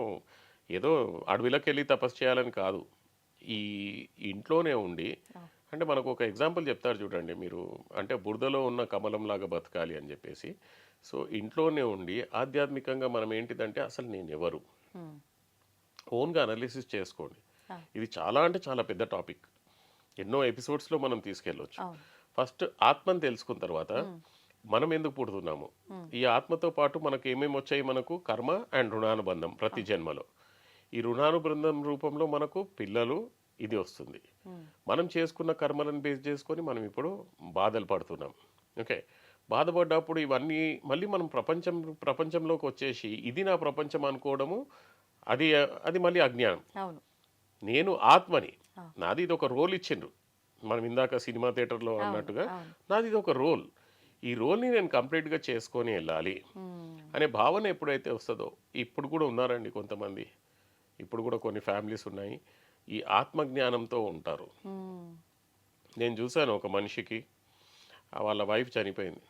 ఏదో అడవిలోకి వెళ్ళి తపస్సు చేయాలని కాదు, ఈ ఇంట్లోనే ఉండి. అంటే మనకు ఒక ఎగ్జాంపుల్ చెప్తారు చూడండి మీరు, అంటే బురదలో ఉన్న కమలంలాగా బతకాలి అని చెప్పేసి. సో ఇంట్లోనే ఉండి ఆధ్యాత్మికంగా మనం ఏంటిదంటే అసలు నేను ఎవరు ఓన్గా అనాలిసిస్ చేసుకోండి. ఇది చాలా అంటే చాలా పెద్ద టాపిక్, ఎన్నో ఎపిసోడ్స్లో మనం తీసుకెళ్ళవచ్చు. ఫస్ట్ ఆత్మని తెలుసుకున్న తర్వాత మనం ఎందుకు పుడుతున్నాము, ఈ ఆత్మతో పాటు మనకు ఏమేమి వచ్చాయి, మనకు కర్మ అండ్ రుణానుబంధం ప్రతి జన్మలో. ఈ రుణానుబంధం రూపంలో మనకు పిల్లలు ఇది వస్తుంది. మనం చేసుకున్న కర్మలను బేస్ చేసుకొని మనం ఇప్పుడు బాధలు పడుతున్నాం. ఓకే, బాధపడ్డప్పుడు ఇవన్నీ మళ్ళీ మనం ప్రపంచంలోకి వచ్చేసి ఇది నా ప్రపంచం అనుకోవడము, అది మళ్ళీ అజ్ఞానం. నేను ఆత్మని, నాది ఇది ఒక రోల్ ఇచ్చిండ్రు. మనం ఇందాక సినిమా థియేటర్లో అన్నట్టుగా నాది ఇది ఒక రోల్. ఈ రోల్ని నేను కంప్లీట్గా చేసుకొని వెళ్ళాలి అనే భావన ఎప్పుడైతే వస్తుందో, ఇప్పుడు కూడా ఉన్నారండి కొంతమంది, ఇప్పుడు కూడా కొన్ని ఫ్యామిలీస్ ఉన్నాయి, ఈ ఆత్మజ్ఞానంతో ఉంటారు. నేను చూశాను ఒక మనిషికి వాళ్ళ వైఫ్ చనిపోయింది,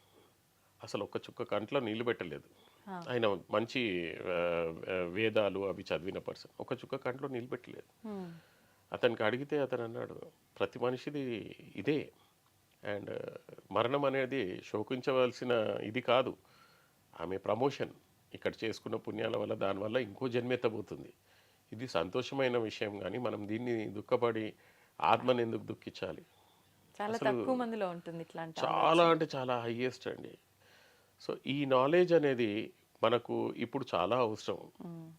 అసలు ఒక్క చుక్క కంట్లో నీళ్లు పెట్టలేదు. ఆయన మంచి వేదాలు అవి చదివిన పర్సన్, ఒక చుక్క కంట్లో నీళ్ళు పెట్టలేదు. అతనికి అడిగితే అతను అన్నాడు, ప్రతి మనిషిది ఇదే, అండ్ మరణం అనేది శోకించవలసిన ఇది కాదు, ఆమె ప్రమోషన్, ఇక్కడ చేసుకున్న పుణ్యాల వల్ల దానివల్ల ఇంకో జన్మెత్తబోతుంది, ఇది సంతోషమైన విషయం. కానీ మనం దీన్ని దుఃఖపడి ఆత్మని ఎందుకు దుఃఖించాలి? చాలా తక్కువ మందిలో ఉంటుంది ఇట్లాంటి చాలా అంటే చాలా హైయెస్ట్ అండి. సో ఈ నాలెడ్జ్ అనేది మనకు ఇప్పుడు చాలా అవసరం.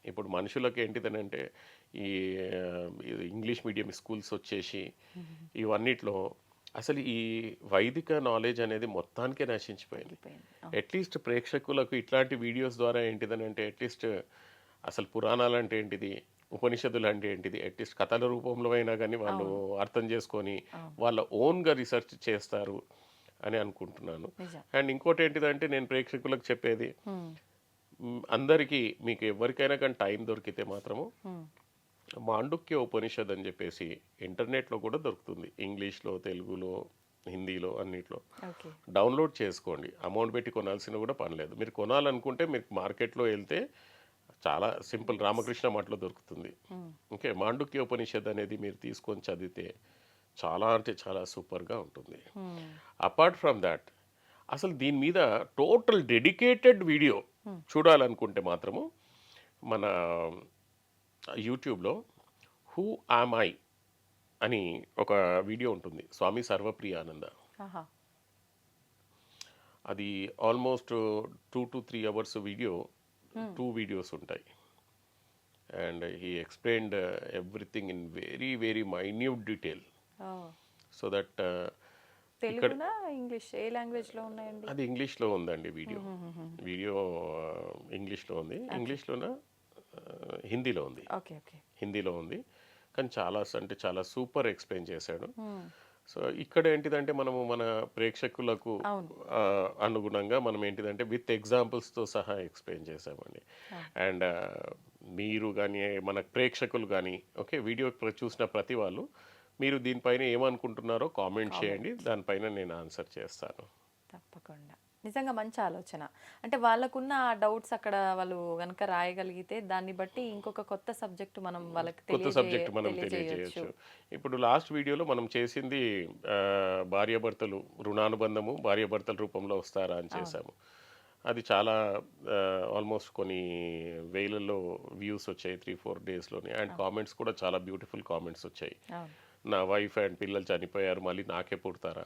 ఇప్పుడు మనుషులకు ఏంటిదనంటే ఈ ఇంగ్లీష్ మీడియం స్కూల్స్ వచ్చేసి ఇవన్నిట్లో అసలు ఈ వైదిక నాలెడ్జ్ అనేది మొత్తానికే నశించిపోయింది. అట్లీస్ట్ ప్రేక్షకులకు ఇట్లాంటి వీడియోస్ ద్వారా ఏంటిదనంటే అట్లీస్ట్ అసలు పురాణాలు అంటే ఏంటిది, ఉపనిషత్తులు అంటే ఏంటిది, అట్లీస్ట్ కథల రూపంలో అయినా కానీ వాళ్ళు అర్థం చేసుకొని వాళ్ళ ఓన్గా రీసెర్చ్ చేస్తారు అని అనుకుంటున్నాను. అండ్ ఇంకోటి ఏంటిదంటే నేను ప్రేక్షకులకు చెప్పేది, అందరికీ మీకు ఎవరికైనా కానీ టైం దొరికితే మాత్రము మాండుక్య ఉపనిషద్ అని చెప్పేసి ఇంటర్నెట్లో కూడా దొరుకుతుంది, ఇంగ్లీష్లో, తెలుగులో, హిందీలో, అన్నిట్లో డౌన్లోడ్ చేసుకోండి. అమౌంట్ పెట్టి కొనాల్సిన కూడా పని లేదు. మీరు కొనాలనుకుంటే మీరు మార్కెట్లో వెళ్తే చాలా సింపుల్ రామకృష్ణ మఠలో దొరుకుతుంది. ఓకే, మాండుక్య ఉపనిషద్ అనేది మీరు తీసుకొని చదివితే చాలా అంటే చాలా సూపర్గా ఉంటుంది. అపార్ట్ ఫ్రమ్ దాట్ అసలు దీని మీద టోటల్ డెడికేటెడ్ వీడియో చూడాలనుకుంటే మాత్రము మన యూట్యూబ్లో హూ ఆమ్ ఐ అని ఒక వీడియో ఉంటుంది, స్వామి సర్వప్రియానంద. అది almost 2 to 3 hours video, 2 videos ఉంటాయి. And he explained everything in very very minute detail. So that తెలుగునా ఇంగ్లీష్ ఏ లాంగ్వేజ్ లో ఉన్నాయండి? అది ఇంగ్లీష్లో ఉందండి వీడియో. వీడియో ఇంగ్లీష్లో ఉంది, ఇంగ్లీష్లోనా హిందీలో ఉంది, హిందీలో ఉంది. కానీ చాలా అంటే చాలా సూపర్ ఎక్స్ప్లెయిన్ చేశాడు. సో ఇక్కడ ఏంటిదంటే మనము మన ప్రేక్షకులకు అనుగుణంగా మనం ఏంటిదంటే విత్ ఎగ్జాంపుల్స్తో సహా ఎక్స్ప్లెయిన్ చేసామండి. అండ్ మీరు కానీ మన ప్రేక్షకులు కానీ ఓకే వీడియో చూసిన ప్రతి వాళ్ళు మీరు దీనిపైన ఏమనుకుంటున్నారో కామెంట్ చేయండి, దానిపైన నేను ఆన్సర్ చేస్తాను. తప్పకుండా, నిజంగా మంచి ఆలోచన. అంటే వాళ్ళకున్న డౌట్స్ అక్కడ వాళ్ళు కనుక రాయగలిగితే దాన్ని బట్టి ఇంకొక కొత్త సబ్జెక్ట్ మనం వాళ్ళకి తెలియజేయచ్చు. ఇప్పుడు లాస్ట్ వీడియోలో మనం చేసింది భార్యాభర్తలు రుణానుబంధము భార్యాభర్తల రూపంలో వస్తారా అని చేశాము. అది చాలా ఆల్మోస్ట్ కొన్ని వేలలో వ్యూస్ వచ్చాయి 3-4 డేస్లోనే. అండ్ కామెంట్స్ కూడా చాలా బ్యూటిఫుల్ కామెంట్స్ వచ్చాయి. నా వైఫ్ అండ్ పిల్లలు చనిపోయారు, మళ్ళీ నాకే పుడతారా,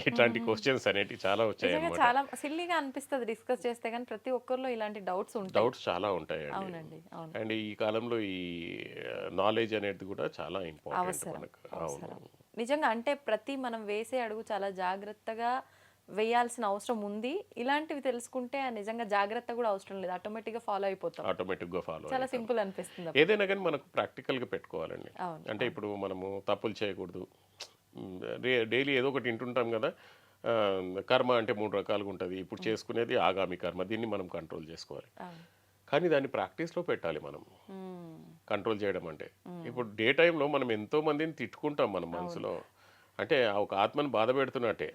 ఇట్లాంటి క్వశ్చన్స్ అనేవి చాలా వచ్చాయి. చాలా సిల్లీగా అనిపిస్తుంది డిస్కస్ చేస్తే, కానీ ప్రతి ఒక్కరిలో ఇలాంటి డౌట్స్ చాలా ఉంటాయండి. అండ్ ఈ కాలంలో ఈ నాలెడ్జ్ అనేది కూడా చాలా ఇంపార్టెంట్ మనకు. అవును, నిజంగా. అంటే ప్రతి మనం వేసే అడుగు చాలా జాగ్రత్తగా వేయాల్సిన అవసరం ఉంది. ఇలాంటివి తెలుసుకుంటే నిజంగా జాగ్రత్త కూడా అవసరం లేదు, ఆటోమేటిక్గా ఫాలో అయిపోతాం. చాలా సింపుల్ అనిపిస్తుంది. ఏదైనా కానీ మనకు ప్రాక్టికల్గా పెట్టుకోవాలండి. అంటే ఇప్పుడు మనము తప్పులు చేయకూడదు. డైలీ ఏదో ఒకటి వింటుంటాం కదా, కర్మ అంటే 3 రకాలుగా ఉంటుంది. ఇప్పుడు చేసుకునేది ఆగామి కర్మ, దీన్ని మనం కంట్రోల్ చేసుకోవాలి. కానీ దాన్ని ప్రాక్టీస్లో పెట్టాలి మనం కంట్రోల్ చేయడం. అంటే ఇప్పుడు డే టైంలో మనం ఎంతో మందిని తిట్టుకుంటాం మన మనసులో, అంటే ఒక ఆత్మను బాధ పెడుతున్నట్టే.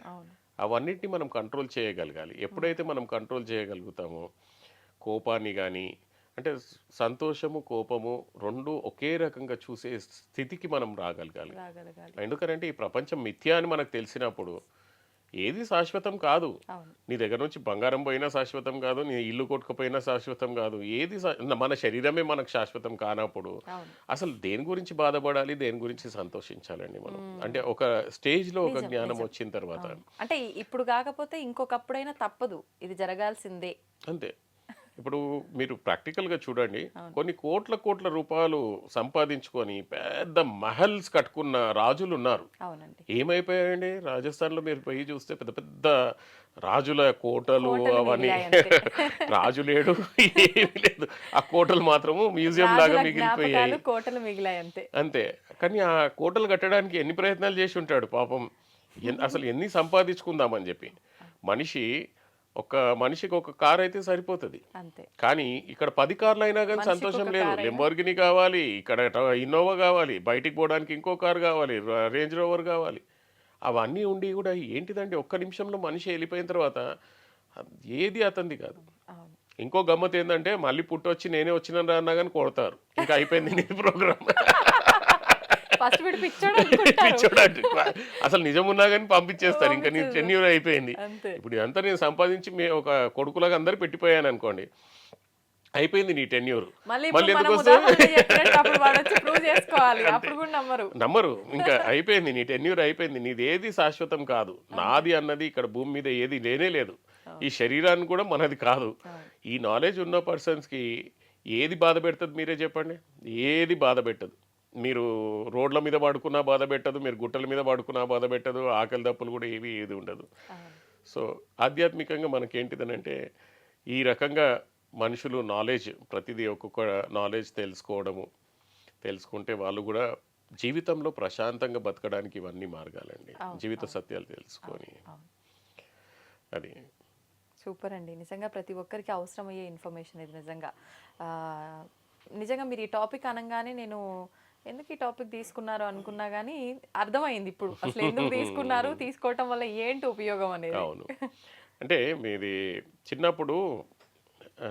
అవన్నిటిని మనం కంట్రోల్ చేయగలగాలి. ఎప్పుడైతే మనం కంట్రోల్ చేయగలుగుతామో కోపాన్ని కానీ, అంటే సంతోషము కోపము రెండు ఒకే రకంగా చూసే స్థితికి మనం రాగలగాలి. ఎందుకంటే ఈ ప్రపంచం మిథ్యా అని మనకు తెలిసినప్పుడు ఏది శాశ్వతం కాదు. నీ దగ్గర నుంచి బంగారం పోయినా శాశ్వతం కాదు, నీ ఇల్లు కొట్టుకుపోయినా శాశ్వతం కాదు. ఏది మన శరీరమే మనకు శాశ్వతం కానప్పుడు అసలు దేని గురించి బాధపడాలి, దేని గురించి సంతోషించాలండి మనం? అంటే ఒక స్టేజ్లో ఒక జ్ఞానం వచ్చిన తర్వాత, అంటే ఇప్పుడు కాకపోతే ఇంకొకప్పుడైనా తప్పదు, ఇది జరగాల్సిందే అంతే. ఇప్పుడు మీరు ప్రాక్టికల్గా చూడండి, కొన్ని కోట్ల రూపాయలు సంపాదించుకొని పెద్ద మహల్స్ కట్టుకున్న రాజులు ఉన్నారు. ఏమైపోయాయండి? రాజస్థాన్లో మీరు పోయి చూస్తే పెద్ద పెద్ద రాజుల కోటలు అవన్నీ, రాజు లేడు, ఏమీ లేదు. ఆ కోటలు మాత్రము మ్యూజియం లాగా మిగిలిపోయాయి అంతే. కానీ ఆ కోటలు కట్టడానికి ఎన్ని ప్రయత్నాలు చేసి ఉంటాడు పాపం, అసలు ఎన్ని సంపాదించుకుందామని చెప్పి. మనిషి ఒక మనిషికి ఒక కార్ అయితే సరిపోతుంది. అంతే. కానీ ఇక్కడ 10 కార్లు అయినా కానీ మనిషికి సంతోషం ఒక లేదు. కార్ అయినా. లెంబోర్గిని కావాలి, ఇక్కడ ఇన్నోవా కావాలి, బయటికి పోవడానికి ఇంకో కార్ కావాలి, రేంజ్ రోవర్ కావాలి. అవన్నీ ఉండి కూడా ఏంటిదంటే ఒక్క నిమిషంలో మనిషి వెళ్ళిపోయిన తర్వాత ఏది అతంది కాదు. అవును. ఇంకో గమ్మత్ ఏంటంటే మళ్ళీ పుట్టొచ్చి నేనే వచ్చినాను రా అన్నా కానీ కొడతారు. ఇంకా అయిపోయింది నీ ప్రోగ్రామ్. ఫస్ట్ వీడు పిచ్చోడు అనుకుంటారు. చూడండి అసలు నిజం ఉన్నా కానీ పంపించేస్తారు. ఇంకా నీ టెన్యూర్ అయిపోయింది. అంతే. ఇప్పుడు ఇదంతా నేను సంపాదించి ఒక కొడుకులాగా అందరు పెట్టిపోయాను అనుకోండి, అయిపోయింది నీ టెన్యూర్. మళ్ళీ మళ్ళీ ఇప్పుడు ఎందుకు మనం వస్తే ఉదాహరణ చెప్పినట్టు అప్పుడు వాడు వచ్చి ప్రూవ్ చేసుకోవాలి. అప్పుడు కూడా నమ్మరు. నమ్మరు. ఇంకా అయిపోయింది నీ టెన్యూర్ అయిపోయింది. నీది ఏది శాశ్వతం కాదు. నాది అన్నది ఇక్కడ భూమి మీద ఏది లేనే లేదు. ఈ శరీరాన్ని కూడా మనది కాదు. ఈ నాలెడ్జ్ ఉన్న పర్సన్స్కి ఏది బాధ పెడుతుంది మీరే చెప్పండి? ఏది బాధ పెట్టదు. మీరు రోడ్ల మీద పడుకున్నా బాధ పెట్టదు, మీరు గుట్టల మీద పడుకున్నా బాధ పెట్టదు, ఆకలి దప్పులు కూడా ఏది ఉండదు. సో ఆధ్యాత్మికంగా మనకేంటిదనంటే ఈ రకంగా మనుషులు నాలెడ్జ్ ప్రతిదీ ఒక్కొక్క నాలెడ్జ్ తెలుసుకుంటే వాళ్ళు కూడా జీవితంలో ప్రశాంతంగా బతకడానికి ఇవన్నీ మార్గాలండి. జీవిత సత్యాలు తెలుసుకొని అది సూపర్ అండి. నిజంగా ప్రతి ఒక్కరికి అవసరమయ్యే ఇన్ఫర్మేషన్ ఇది నిజంగా. నిజంగా మీరు ఈ టాపిక్ అనగానే నేను ఎందుకు ఈ టాపిక్ తీసుకున్నారు అనుకున్నా కానీ అర్థమైంది ఇప్పుడు అసలు ఎందుకు తీసుకున్నారు, తీసుకోవటం వల్ల ఏంటి ఉపయోగం అనేది. అవును. అంటే మీది చిన్నప్పుడు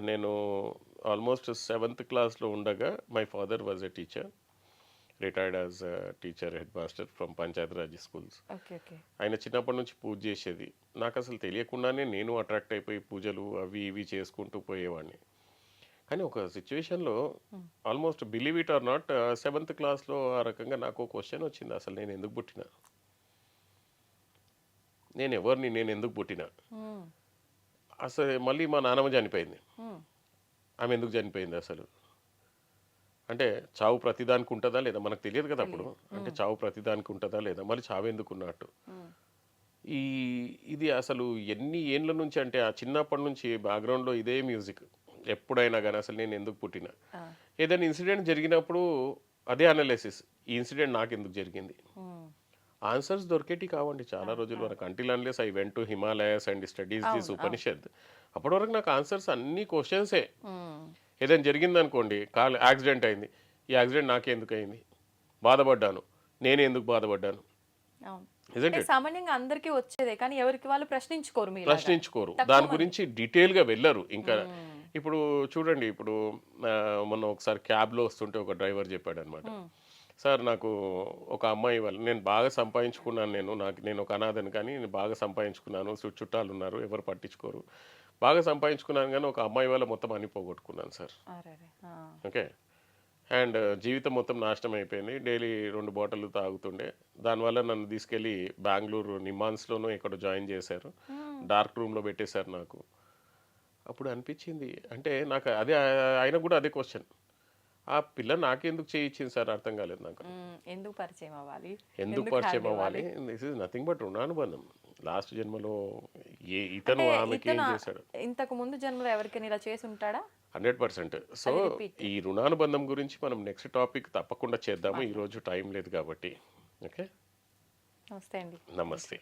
నేను ఆల్మోస్ట్ 7th క్లాస్లో ఉండగా my father was a teacher, retired as teacher head master from Panchayati Raj schools. Okay okay. ఆయన చిన్నప్పటి నుంచి పూజ చేసేది. నాకు అసలు తెలియకుండానే నేను అట్రాక్ట్ అయిపోయి పూజలు అవి ఇవి చేసుకుంటూ పోయేవాడిని. కానీ ఒక సిచ్యువేషన్లో almost believe it or not 7th క్లాస్లో ఆ రకంగా నాకు ఒక క్వశ్చన్ వచ్చింది, అసలు నేను ఎందుకు పుట్టినా, నేను ఎవరిని, నేను ఎందుకు పుట్టినా. అసలు మళ్ళీ మా నాన్నమ్మ చనిపోయింది. ఆమె ఎందుకు చనిపోయింది అసలు అంటే చావు ప్రతిదానికి ఉంటుందా లేదా మనకు తెలియదు కదా అప్పుడు. అంటే చావు ప్రతిదానికి ఉంటుందా లేదా, మళ్ళీ చావు ఎందుకు ఉన్నట్టు. ఇది అసలు ఎన్ని ఏండ్ల నుంచి అంటే ఆ చిన్నప్పటి నుంచి బ్యాక్గ్రౌండ్లో ఇదే మ్యూజిక్ ఎప్పుడైనా కానీ అసలు నేను ఎందుకు పుట్టినా. ఏదైనా ఇన్సిడెంట్ జరిగినప్పుడు అదే అనాలిసిస్, ఈ ఇన్సిడెంట్ నాకు ఎందుకు జరిగింది. ఆన్సర్స్ దొరికేటి కావండి చాలా రోజులు వరకు. Until unless I went to Himalayas and studies this Upanishad. అప్పటి వరకు నాకు ఆన్సర్స్ అన్ని క్వశ్చన్సే. ఏదైనా జరిగింది అనుకోండి, యాక్సిడెంట్ అయింది, ఈ యాక్సిడెంట్ నాకే ఎందుకు అయింది, బాధపడ్డాను, నేనే ఎందుకు బాధపడ్డాను. సామాన్యంగా అందరికీ వచ్చేదే కానీ ఎవరికి వాళ్ళు ప్రశ్నించుకోరు. దాని గురించి డీటెయిల్గా వెళ్ళరు. ఇంకా ఇప్పుడు చూడండి, ఇప్పుడు మొన్న ఒకసారి క్యాబ్లో వస్తుంటే ఒక డ్రైవర్ చెప్పాడు అనమాట, సార్ నాకు ఒక అమ్మాయి వాళ్ళు, నేను బాగా సంపాదించుకున్నాను, నేను ఒక అనాథని కానీ నేను బాగా సంపాదించుకున్నాను, చుట్టాలు ఉన్నారు ఎవరు పట్టించుకోరు, బాగా సంపాదించుకున్నాను కానీ ఒక అమ్మాయి వల్ల మొత్తం అన్ని పోగొట్టుకున్నాను సార్. ఓకే. అండ్ జీవితం మొత్తం నాశనం అయిపోయింది. డైలీ 2 బాటిల్ తాగుతుండే. దానివల్ల నన్ను తీసుకెళ్ళి బెంగళూరు నిమాన్స్లోనూ ఎక్కడో జాయిన్ చేశారు, డార్క్ రూమ్లో పెట్టేశారు నాకు. అప్పుడు అనిపించింది, అంటే నాకు అదే ఆయన కూడా అదే క్వశ్చన్, ఆ పిల్ల నాకెందుకు చేయించింది సార్ అర్థం కాలేదు నాకు. ఎందుకు పరిచయం అవ్వాలి. దిస్ ఇస్ నథింగ్ బట్ రుణానుబంధం. లాస్ట్ జన్మలో ఇతను ఆమెకి ఏం చేశాడు, ఇంతకు ముందు జన్మలో ఎవరికైనా ఇలా చేసి ఉంటాడా? 100%. సో ఈ రుణానుబంధం గురించి మనం నెక్స్ట్ టాపిక్ తప్పకుండా చేద్దాము. ఈరోజు టైం లేదు కాబట్టి. ఓకే, నమస్తే అండి. నమస్తే.